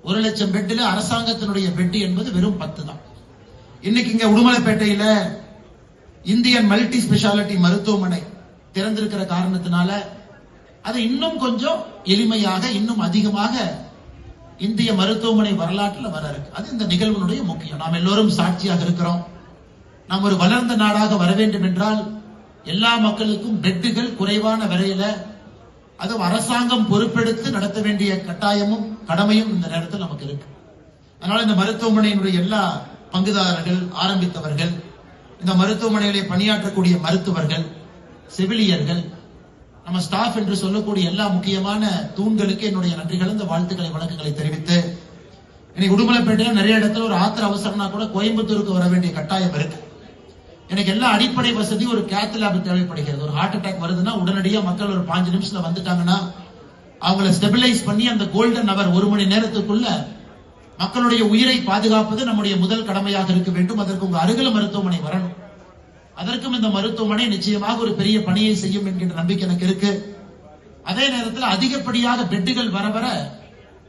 1,00,000 பெட்ல அரசாங்கத்தினுடைய பெட் என்பது வெறும் 10 தான். இன்னைக்கு இங்க உடுமலைப்பேட்டையில இந்தியன் மல்டி ஸ்பெஷாலிட்டி மருத்துவமனை திறந்திருக்கிற காரணத்தினால அது இன்னும் கொஞ்சம் எளிமையாக இன்னும் அதிகமாக இந்திய மருத்துவமனை வரலாற்றில் வர இருக்கு. அது இந்த நிகழ்வுடைய முக்கியம். நாம் எல்லோரும் சாட்சியாக இருக்கிறோம். நாம் ஒரு வளர்ந்த நாடாக வர வேண்டும் என்றால் எல்லா மக்களுக்கும் பெட்டுகள் குறைவான விலையில அதுவும் அரசாங்கம் பொறுப்பெடுத்து நடத்த வேண்டிய கட்டாயமும் கடமையும் இந்த நேரத்தில் நமக்கு இருக்கு. அதனால இந்த மருத்துவமனையினுடைய எல்லா பங்குதாரர்கள், ஆரம்பித்தவர்கள், இந்த மருத்துவமனையிலே பணியாற்றக்கூடிய மருத்துவர்கள், செவிலியர்கள், நம்ம ஸ்டாஃப் என்று சொல்லக்கூடிய எல்லா முக்கியமான தூண்களுக்கு என்னுடைய நன்றி கலந்த வாழ்த்துக்களை வணக்கங்களை தெரிவித்து, இன்னைக்கு உடுமலைப்பேட்டையில நிறைய இடத்துல ஒரு ஆத்திர அவசரம்னா கூட கோயம்புத்தூருக்கு வர வேண்டிய கட்டாயம் இருக்கு. எனக்கு எல்லா அடிப்படை வசதி ஒரு கேத் லேப் தேவைப்படுகிறது. ஒரு ஹார்ட் அட்டாக் வருதுன்னா உடனடியாக மக்கள் ஒரு 5 நிமிஷத்துல வந்துட்டாங்கன்னா அவங்களை ஸ்டெபிலைஸ் பண்ணி அந்த கோல்டன் அவர் 1 மணி நேரத்துக்குள்ள மக்களுடைய உயிரை பாதுகாப்பது நம்முடைய முதல் கடமையாக இருக்க வேண்டும். அதற்கு உங்க அருகில மருத்துவமனை வரணும். அதற்கும் இந்த மருத்துவமனை நிச்சயமாக ஒரு பெரிய பணியை செய்யும் என்கின்ற நம்பிக்கை எனக்கு இருக்கு. அதே நேரத்தில் அதிகப்படியாக பெட்டுகள் வர வர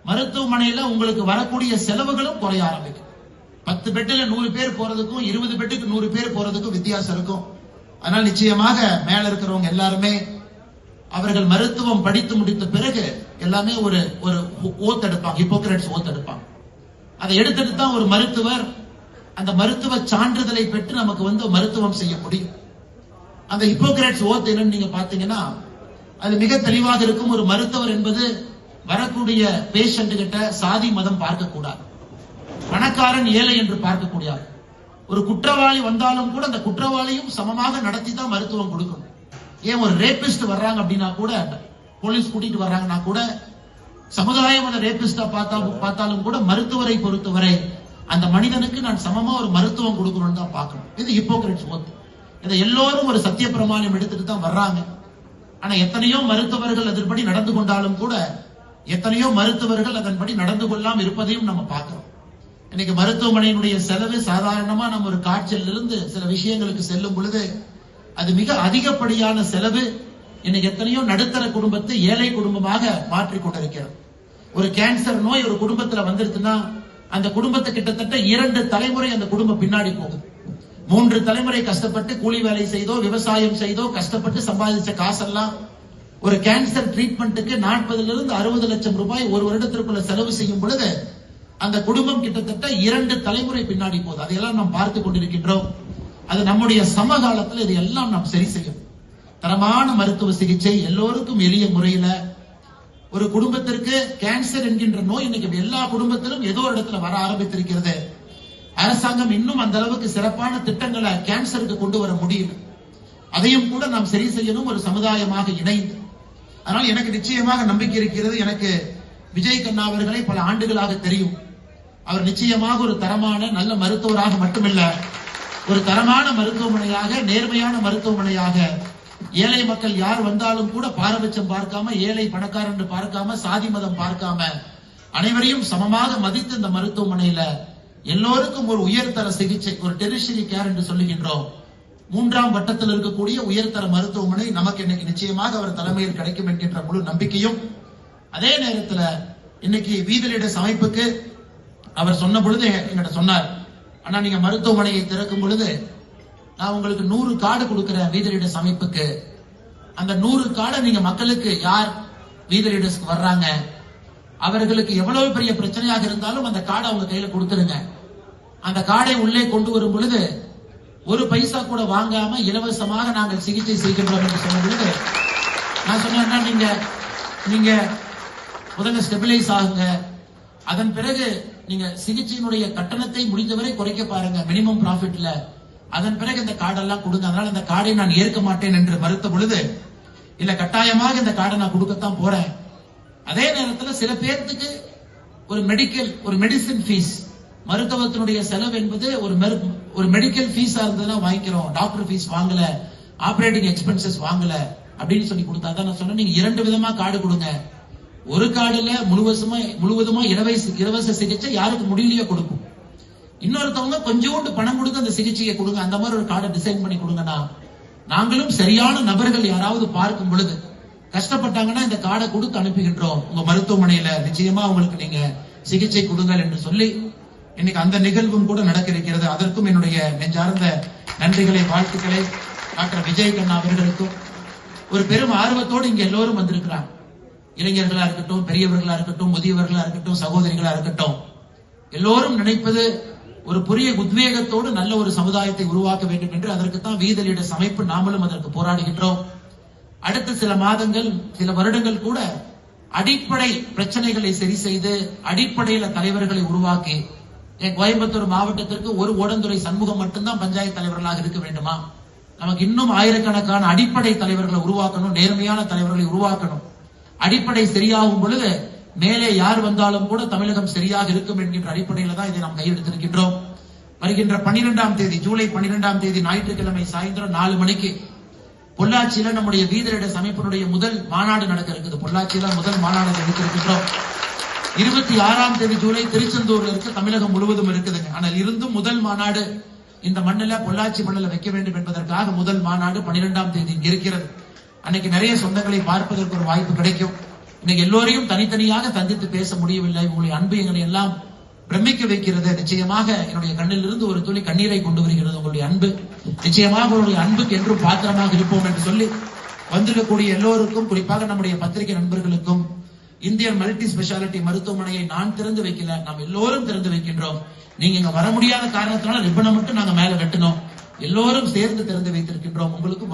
மருத்துவமனையில உங்களுக்கு வரக்கூடிய செலவுகளும் குறைய ஆரம்பிக்கும். 10 பெட்ல 100 பேர் போறதுக்கும் 20 பெட்டுக்கு 100 பேர் போறதுக்கும் வித்தியாசம் இருக்கும். அதனால் நிச்சயமாக மேல இருக்கிறவங்க எல்லாருமே அவர்கள் மருத்துவம் படித்து முடித்த பிறகு எல்லாமே ஒரு ஓத் எடுப்பாங்க, ஹிப்போக்ரட்ஸ் ஓத் எடுப்பாங்க. அதை எடுத்துட்டு தான் ஒரு மருத்துவர் அந்த மருத்துவ சான்றிதழை பெற்று நமக்கு மருத்துவம் செய்ய முடியும். அந்த ஹிப்போக்ரட்ஸ் ஓத் என்னன்னு நீங்க பாத்தீங்கன்னா அது மிக தெளிவாக இருக்கும். ஒரு மருத்துவர் என்பது வரக்கூடிய பேஷண்ட் கிட்ட சாதி மதம் பார்க்க கூடாது, பணக்காரன் ஏழை என்று பார்க்கக்கூடிய ஒரு குற்றவாளி வந்தாலும் கூட அந்த குற்றவாளியும் சமமாக நடத்தி தான் மருத்துவம் கொடுக்கணும். ஏன் ஒரு ரேபிஸ்ட் வர்றாங்க அப்படின்னா கூட போலீஸ் கூட்டிட்டு வர்றாங்கன்னா கூட சமுதாயம் அந்த ரேபிஸ்டா பார்த்தாலும் கூட மருத்துவரை பொறுத்தவரை அந்த மனிதனுக்கு நான் சமமா ஒரு மருத்துவம் கொடுக்கணும்னு தான் பார்க்கணும். இது ஹிப்போக்ரட்ஸ் ஓத். இதை எல்லோரும் ஒரு சத்திய பிரமாணம் எடுத்துட்டு தான் வர்றாங்க. ஆனா எத்தனையோ மருத்துவர்கள் அதன்படி நடந்து கொண்டாலும் கூட எத்தனையோ மருத்துவர்கள் அதன்படி நடந்து கொள்ளாம இருப்பதையும் நம்ம பார்க்கிறோம். இன்னைக்கு மருத்துவமனையினுடைய செலவு சாதாரணமா நம்ம ஒரு காய்ச்சல் இருந்து சில விஷயங்களுக்கு செல்லும் பொழுது அது மிக அதிகப்படியான செலவு. இன்னைக்கு எத்தனையோ நடுத்தர குடும்பத்தை ஏழை குடும்பமாக மாற்றிக் கொண்டிருக்கிறது. ஒரு கேன்சர் நோய் ஒரு குடும்பத்துல வந்துருச்சுன்னா அந்த குடும்பத்தை கிட்டத்தட்ட 2 தலைமுறை அந்த குடும்பம் பின்னாடி போகுது. 3 தலைமுறை கஷ்டப்பட்டு கூலி வேலை செய்தோ விவசாயம் செய்தோ கஷ்டப்பட்டு சம்பாதிச்ச காசெல்லாம் ஒரு கேன்சர் ட்ரீட்மெண்ட்டுக்கு 40 to 60 லட்சம் ரூபாய் ஒரு வருடத்திற்குள்ள செலவு செய்யும் பொழுது அந்த குடும்பம் கிட்டத்தட்ட 2 தலைமுறை பின்னாடி போகுது. அதையெல்லாம் நாம் பார்த்து கொண்டிருக்கின்றோம். அது நம்முடைய சமகாலத்தில் இதையெல்லாம் நாம் சரி செய்யும். தரமான மருத்துவ சிகிச்சை எல்லோருக்கும் எளிய முறையில ஒரு குடும்பத்திற்கு கேன்சர் என்கின்ற நோய் இன்னைக்கு எல்லா குடும்பத்திலும் ஏதோ ஒரு இடத்துல வர ஆரம்பித்திருக்கிறது. அரசாங்கம் இன்னும் அந்த அளவுக்கு சிறப்பான திட்டங்களை கேன்சருக்கு கொண்டு வர முடியும். அதையும் கூட நாம் சரி செய்யணும் ஒரு சமுதாயமாக இணைந்து. அதனால் எனக்கு நிச்சயமாக நம்பிக்கை இருக்கிறது. எனக்கு விஜய் கண்ணா அவர்களை பல ஆண்டுகளாக தெரியும். அவர் நிச்சயமாக ஒரு தரமான நல்ல மருத்துவராக மட்டுமில்ல, ஒரு தரமான மருத்துவமனையாக, நேர்மையான மருத்துவமனையாக, ஏழை மக்கள் யார் வந்தாலும் கூட பாரபட்சம் பார்க்காம, ஏழை பணக்காரன் என்று பார்க்காம, சாதி மதம் பார்க்காம அனைவரையும் சமமாக மதித்து இந்த மருத்துவமனையில எல்லோருக்கும் ஒரு உயர்தர சிகிச்சை, ஒரு டெரிஷரி கேர் என்று சொல்லுகின்றோம், 3ஆம் வட்டத்தில் இருக்கக்கூடிய உயர்தர மருத்துவமனை நமக்கு இன்னைக்கு நிச்சயமாக அவர் தலைமையில் கிடைக்கும் என்கின்ற முழு நம்பிக்கையும். அதே நேரத்தில் இன்னைக்கு வீதிலிட அமைப்புக்கு அவர் சொன்ன பொழுது என்கிட்ட சொன்னார், ஆனா நீங்க மருத்துவமனையை திறக்கும் பொழுது நான் உங்களுக்கு 100 கார்டு கொடுக்கிறேன் வீதிலிட அமைப்புக்கு. அந்த 100 கார்டை நீங்க மக்களுக்கு யார் வீதிலிடஸ்க்கு வர்றாங்க அவர்களுக்கு எவ்வளவு பெரிய பிரச்சனையாக இருந்தாலும் அந்த கார்டை அவங்க கையில கொடுத்துருங்க. அந்த கார்டை உள்ளே கொண்டு வரும் பொழுது 1 பைசா கூட வாங்காம இலவசமாக நாங்கள் சிகிச்சை செய்கின்றோம் என்று சொன்ன பொழுது நான் சொன்னேன், நீங்க முதல்ல ஸ்டெபிலைஸ் ஆகுங்க, அதன் பிறகு நீங்க சிகிச்சையினுடைய கட்டணத்தை முடிந்தவரை குறைக்க பாருங்க மினிமம் ப்ராஃபிட்ல, அதன் பிறகு இந்த கார்டெல்லாம் கொடுங்க. அதனால இந்த கார்டை நான் ஏற்க மாட்டேன் என்று மறுத்த பொழுது, இல்ல கட்டாயமாக இந்த கார்டை நான் கொடுக்கத்தான் போறேன். அதே நேரத்தில் சில பேர்த்துக்கு ஒரு மெடிசின் ஃபீஸ், மருத்துவத்தினுடைய செலவு என்பது ஒரு மெடிக்கல் ஃபீஸா இருந்ததுன்னா வாங்கிக்கிறோம், டாக்டர் ஃபீஸ் வாங்கல, ஆபரேட்டிங் எக்ஸ்பென்சஸ் வாங்கல அப்படின்னு சொல்லி கொடுத்தா தான் நான் சொன்னேன், நீங்க 2 விதமா கார்டு கொடுங்க. ஒரு கார்டுல முழுவதுமா இலவச சிகிச்சை யாருக்கு முடியலையோ கொடுக்கும், இன்னொருத்தவங்க கொஞ்சோண்டு பணம் கொடுத்து அந்த சிகிச்சையை கொடுங்க, அந்த மாதிரி ஒரு கார்டை டிசைன் பண்ணி கொடுங்கன்னா நாங்களும் சரியான நபர்கள் யாராவது பார்க்கும் பொழுது கஷ்டப்பட்டாங்கன்னா இந்த கார்டை கொடுத்து அனுப்புகின்றோம். உங்க மருத்துவமனையில நிச்சயமா உங்களுக்கு நீங்க சிகிச்சை கொடுங்கள் என்று சொல்லி இன்னைக்கு அந்த நிகழ்வும் கூட நடக்க இருக்கிறது. அதற்கும் என்னுடைய நெஞ்சார்ந்த நன்றிகளை, வாழ்த்துக்களை டாக்டர் விஜய் கண்ணா அவர்களுக்கும். ஒரு பெரும் ஆர்வத்தோடு இங்க எல்லோரும் வந்திருக்கிறாங்க. இளைஞர்களா இருக்கட்டும், பெரியவர்களா இருக்கட்டும், முதியவர்களா இருக்கட்டும், சகோதரிகளா இருக்கட்டும், எல்லோரும் நினைப்பது ஒரு புதிய உத்வேகத்தோடு நல்ல ஒரு சமுதாயத்தை உருவாக்க வேண்டும் என்று. அதற்குத்தான் வீத லீடர்ஸ் அமைப்பு நாமளும் அதற்கு போராடுகின்றோம். அடுத்த சில மாதங்கள், சில வருடங்கள் கூட அடிப்படை பிரச்சனைகளை சரி செய்து அடிப்படையில தலைவர்களை உருவாக்கி, கோயம்புத்தூர் மாவட்டத்திற்கு ஒரு ஓடந்துறை சண்முகம் மட்டும்தான் பஞ்சாயத்து தலைவர்களாக இருக்க வேண்டுமா? நமக்கு இன்னும் ஆயிரக்கணக்கான அடிப்படை தலைவர்களை உருவாக்கணும், நேர்மையான தலைவர்களை உருவாக்கணும். அடிப்படை சரியாகும் பொழுது மேலே யார் வந்தாலும் கூட தமிழகம் சரியாக இருக்கும் என்கின்ற அடிப்படையில தான் இதை நாம் கையெழுத்திருக்கின்றோம். வருகின்ற 12ஆம் தேதி, ஜூலை 12ஆம் தேதி ஞாயிற்றுக்கிழமை சாயந்தரம் 4 மணிக்கு பொள்ளாச்சியில நம்முடைய வீத லீடர்ஸ் அமைப்பினுடைய முதல் மாநாடு நடக்க இருக்குது. பொள்ளாச்சியில முதல் மாநாடு எடுத்திருக்கின்றோம். 26ஆம் தேதி ஜூலை திருச்செந்தூர்ல இருக்கு, தமிழகம் முழுவதும் இருக்குதுங்க. ஆனால் இருந்தும் முதல் மாநாடு இந்த மண்ணில, பொள்ளாச்சி மண்ணில் வைக்க வேண்டும் என்பதற்காக முதல் மாநாடு 12ஆம் தேதி இருக்கிறது. அன்னைக்கு நிறைய சொந்தங்களை பார்ப்பதற்கு ஒரு வாய்ப்பு கிடைக்கும். இன்னைக்கு எல்லோரையும் தனித்தனியாக சந்தித்து பேச முடியவில்லை. உங்களுடைய அன்பு எங்களை எல்லாம் பிரமிக்க வைக்கிறது. நிச்சயமாக என்னுடைய கண்ணில் இருந்து ஒரு துளி கண்ணீரை கொண்டு வருகிறது உங்களுடைய அன்பு. நிச்சயமாக உங்களுடைய அன்புக்கு என்றும் பாத்திரமாக இருப்போம் என்று சொல்லி வந்திருக்கக்கூடிய எல்லோருக்கும், குறிப்பாக நம்முடைய பத்திரிகை நண்பர்களுக்கும், இந்தியன் மல்டி ஸ்பெஷாலிட்டி மருத்துவமனையை நான் திறந்து வைக்கல, நாம் எல்லோரும் திறந்து வைக்கின்றோம். நீங்க இங்க வர முடியாத காரணத்தினால ரிப்பனை மட்டும் நாங்க மேல வெட்டணும், எல்லோரும் சேர்ந்து திறந்து வைத்திருக்கின்றோம். உங்களுக்கு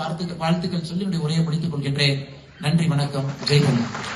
வாழ்த்துக்கள் சொல்லி என்னுடைய உரையை முடித்துக் கொள்கின்றேன். நன்றி, வணக்கம், ஜெய்ஹிந்த்.